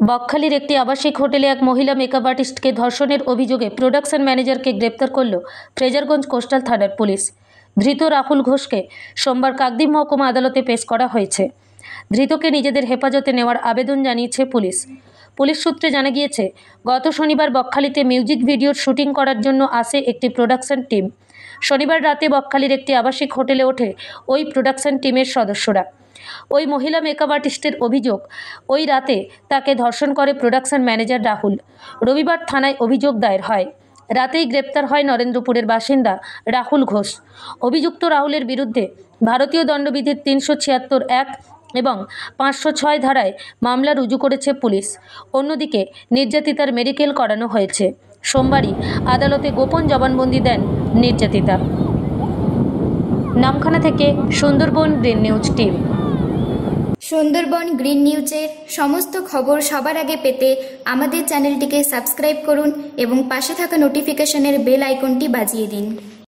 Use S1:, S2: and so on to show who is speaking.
S1: বকখালির একটি আবাসিক হোটেলে এক মহিলা মেকআপ আর্টিস্টকে ধর্ষণের অভিযোগে প্রোডাকশন ম্যানেজারকে গ্রেপ্তার করল ফ্রেজারগঞ্জ কোস্টাল থানার পুলিশ। ধৃত রাহুল ঘোষকে সোমবার কাকদ্বীপ মহকুমা আদালতে পেশ করা হয়েছে। ধৃতকে নিজেদের হেফাজতে নেওয়ার আবেদন জানিয়েছে পুলিশ। পুলিশ সূত্রে জানা গিয়েছে, গত শনিবার বকখালিতে মিউজিক ভিডিওর শুটিং করার জন্য আসে একটি প্রোডাকশন টিম। শনিবার রাতে বকখালির একটি আবাসিক হোটেলে ওঠে ওই প্রোডাকশন টিমের সদস্যরা। ওই মহিলা মেকআপ আর্টিস্টের অভিযোগ, ওই রাতে তাকে ধর্ষণ করে প্রোডাকশন ম্যানেজার রাহুল। রবিবার থানায় অভিযোগ দায়ের হয়। রাতেই গ্রেপ্তার হয় নরেন্দ্রপুরের বাসিন্দা রাহুল ঘোষ। অভিযুক্ত রাহুলের বিরুদ্ধে ভারতীয় দণ্ডবিধির 376(1) এবং 506 ধারায় মামলা রুজু করেছে পুলিশ। অন্যদিকে নির্যাতিতার মেডিকেল করানো হয়েছে। সোমবারই আদালতে গোপন জবানবন্দি দেন নির্যাতিতা। নামখানা থেকে Sundarban green news team.
S2: Sundarban green নিউজের সমস্ত খবর সবার আগে পেতে আমাদের চ্যানেলটিকে সাবস্ক্রাইব করুন এবং পাশে থাকা নোটিফিকেশনের বেল আইকনটি বাজিয়ে দিন।